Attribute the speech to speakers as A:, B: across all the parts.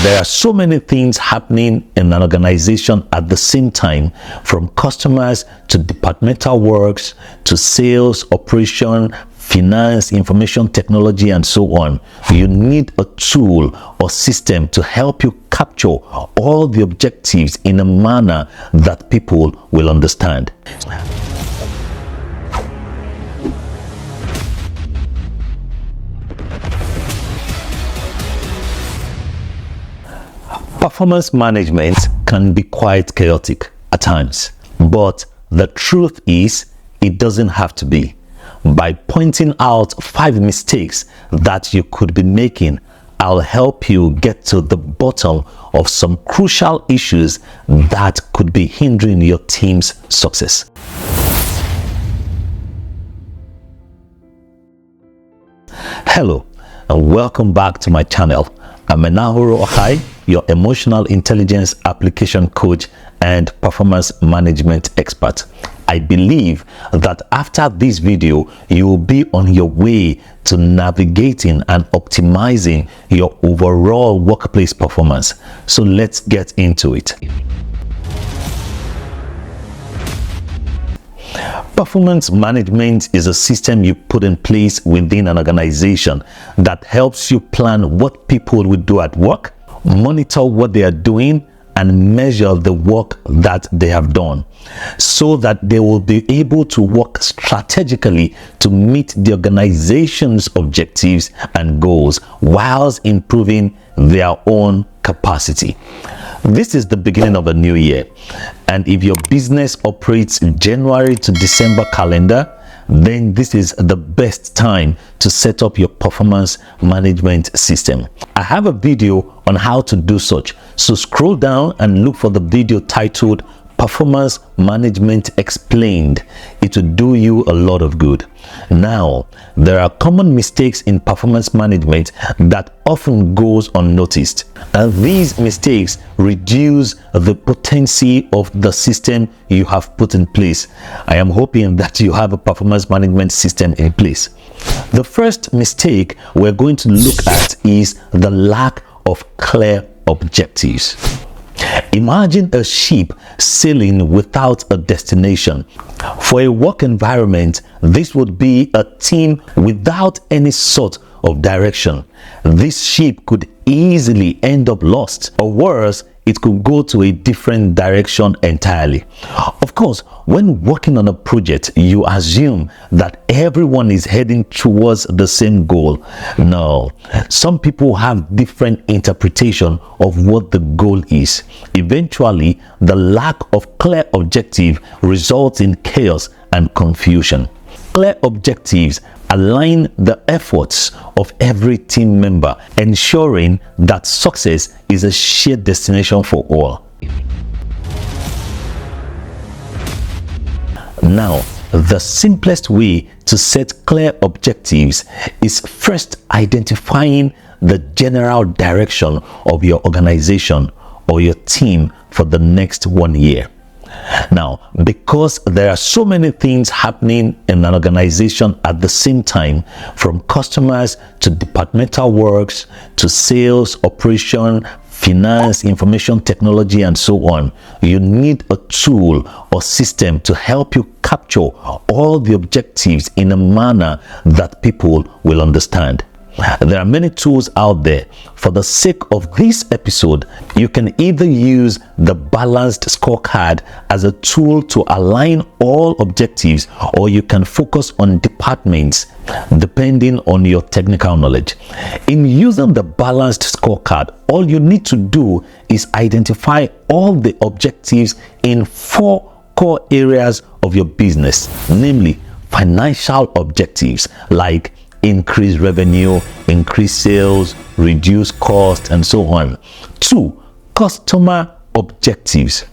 A: There are so many things happening in an organization at the same time, from customers to departmental works to sales, operation, finance, information technology, and so on. You need a tool or system to help you capture all the objectives in a manner that people will understand. Performance management can be quite chaotic at times, but the truth is it doesn't have to be. By pointing out 5 mistakes that you could be making, I'll help you get to the bottom of some crucial issues that could be hindering your team's success. Hello and welcome back to my channel. I'm Enahoro Okhae, your emotional intelligence application coach and performance management expert. I believe that after this video, you will be on your way to navigating and optimizing your overall workplace performance. So let's get into it. Performance management is a system you put in place within an organization that helps you plan what people will do at work, monitor what they are doing, and measure the work that they have done, so that they will be able to work strategically to meet the organization's objectives and goals whilst improving their own capacity. This is the beginning of a new year, and if your business operates January to December calendar, then this is the best time to set up your performance management system. I have a video on how to do such, so scroll down and look for the video titled Performance Management Explained. It will do you a lot of good. Now, there are common mistakes in performance management that often goes unnoticed, and these mistakes reduce the potency of the system you have put in place. I am hoping that you have a performance management system in place. The first mistake we're going to look at is the lack of clear objectives. Imagine a ship sailing without a destination. For a work environment, this would be a team without any sort of direction. This ship could easily end up lost, or worse, it could go to a different direction entirely. Of course, when working on a project, you assume that everyone is heading towards the same goal. No, some people have different interpretation of what the goal is. Eventually, the lack of clear objective results in chaos and confusion. Clear objectives align the efforts of every team member, ensuring that success is a shared destination for all. Now, the simplest way to set clear objectives is first identifying the general direction of your organization or your team for the next 1 year. Now, because there are so many things happening in an organization at the same time, from customers to departmental works to sales, operation, finance, information technology, and so on, you need a tool or system to help you capture all the objectives in a manner that people will understand. There are many tools out there. For the sake of this episode, you can either use the balanced scorecard as a tool to align all objectives, or you can focus on departments depending on your technical knowledge. In using the balanced scorecard, all you need to do is identify all the objectives in 4 core areas of your business, namely financial objectives like increase revenue, increase sales, reduce cost, and so on. 2, customer objectives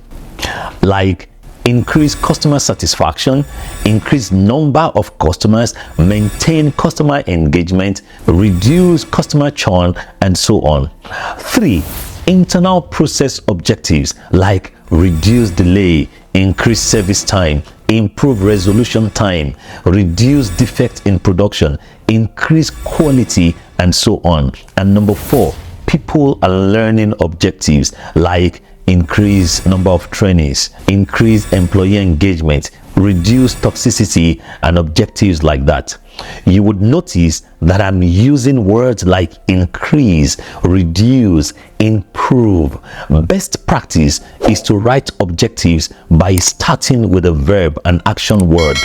A: like increase customer satisfaction, increase number of customers, maintain customer engagement, reduce customer churn, and so on. 3, internal process objectives like reduce delay, increase service time, improve resolution time, reduce defects in production, increase quality, and so on. And number 4, people and learning objectives like increase number of trainees, increase employee engagement, reduce toxicity, and objectives like that, you would notice that I'm using words like increase, reduce, improve. Best practice is to write objectives by starting with a verb and action word.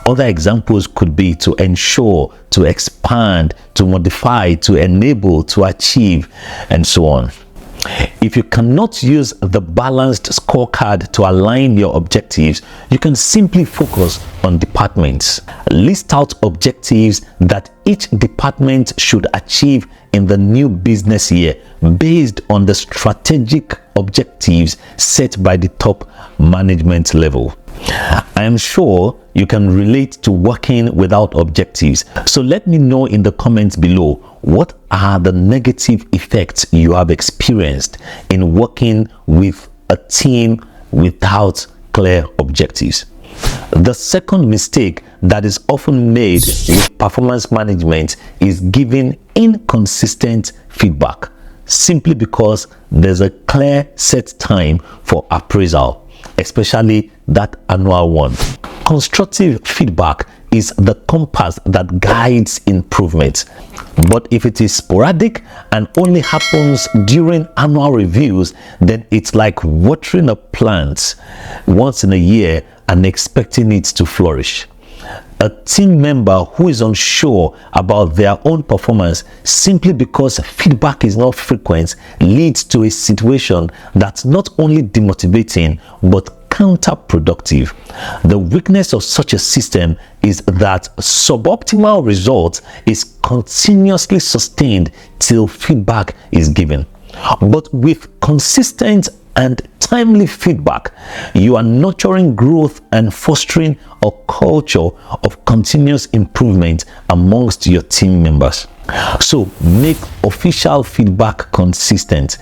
A: Other examples could be to ensure, to expand, to modify, to enable, to achieve, and so on. If you cannot use the balanced scorecard to align your objectives, you can simply focus on departments. List out objectives that each department should achieve in the new business year based on the strategic objectives set by the top management level. I am sure you can relate to working without objectives. So let me know in the comments below, what are the negative effects you have experienced in working with a team without clear objectives? The second mistake that is often made with performance management is giving inconsistent feedback, simply because there's a clear set time for appraisal, especially that annual one. Constructive feedback is the compass that guides improvement. But if it is sporadic and only happens during annual reviews, then it's like watering a plant once in a year and expecting it to flourish. A team member who is unsure about their own performance simply because feedback is not frequent leads to a situation that's not only demotivating but counterproductive. The weakness of such a system is that suboptimal results is continuously sustained till feedback is given. But with consistent and timely feedback, you are nurturing growth and fostering a culture of continuous improvement amongst your team members. So make official feedback consistent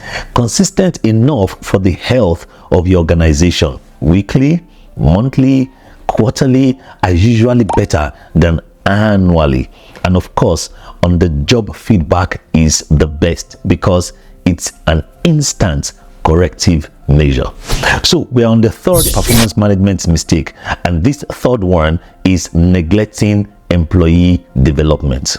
A: enough for the health of your organization. Weekly, monthly, quarterly are usually better than annually. And of course, on the job feedback is the best because it's an instant corrective measure. So we're on the third performance management mistake, and this third one is neglecting employee development.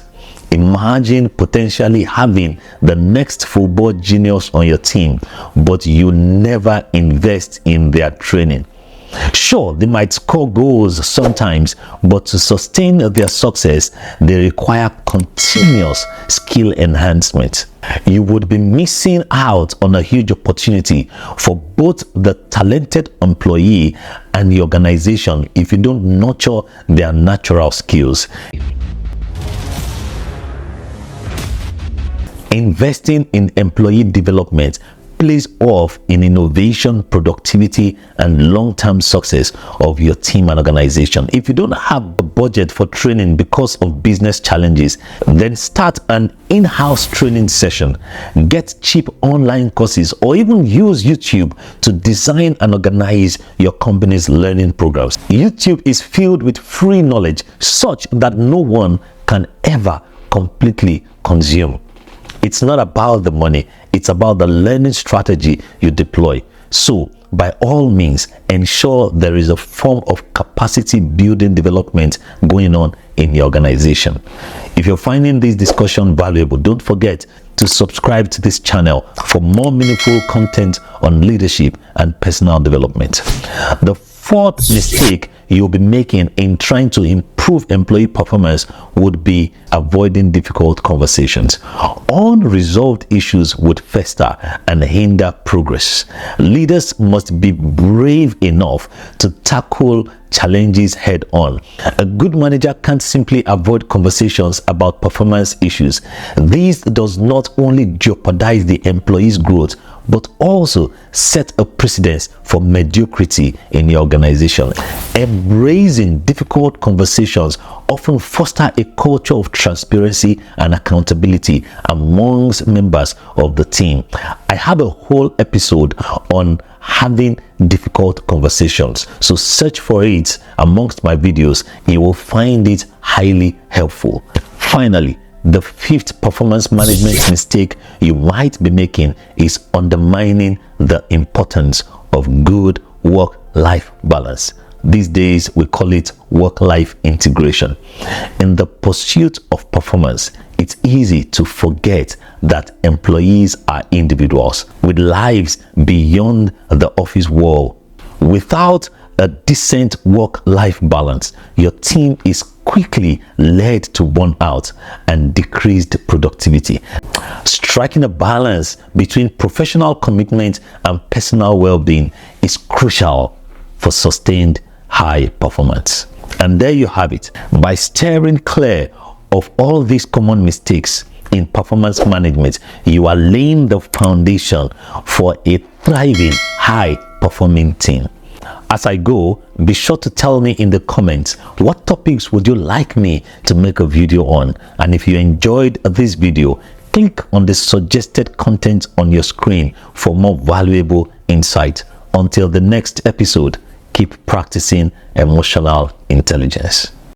A: Imagine potentially having the next football genius on your team, but you never invest in their training. Sure, they might score goals sometimes, but to sustain their success, they require continuous skill enhancement. You would be missing out on a huge opportunity for both the talented employee and the organization if you don't nurture their natural skills. Investing in employee development plays off in innovation, productivity, and long-term success of your team and organization. If you don't have a budget for training because of business challenges, then start an in-house training session. Get cheap online courses or even use YouTube to design and organize your company's learning programs. YouTube is filled with free knowledge such that no one can ever completely consume. It's not about the money, it's about the learning strategy you deploy. So, by all means, ensure there is a form of capacity building development going on in your organization. If you're finding this discussion valuable, don't forget to subscribe to this channel for more meaningful content on leadership and personal development. The fourth mistake you'll be making in trying to improve employee performance would be avoiding difficult conversations. Unresolved issues would fester and hinder progress. Leaders must be brave enough to tackle challenges head on. A good manager can't simply avoid conversations about performance issues. This does not only jeopardize the employee's growth, but also set a precedence for mediocrity in your organization. Embracing difficult conversations often foster a culture of transparency and accountability amongst members of the team. I have a whole episode on having difficult conversations, so search for it amongst my videos. You will find it highly helpful. Finally, The fifth performance management mistake you might be making is undermining the importance of good work-life balance. These days, we call it work-life integration. In the pursuit of performance, it's easy to forget that employees are individuals with lives beyond the office wall. Without a decent work-life balance, your team is quickly led to burnout and decreased productivity. Striking a balance between professional commitment and personal well-being is crucial for sustained high performance. And there you have it. By steering clear of all these common mistakes in performance management, you are laying the foundation for a thriving, high-performing team. As I go, be sure to tell me in the comments what topics would you like me to make a video on. And if you enjoyed this video, click on the suggested content on your screen for more valuable insight. Until the next episode, keep practicing emotional intelligence.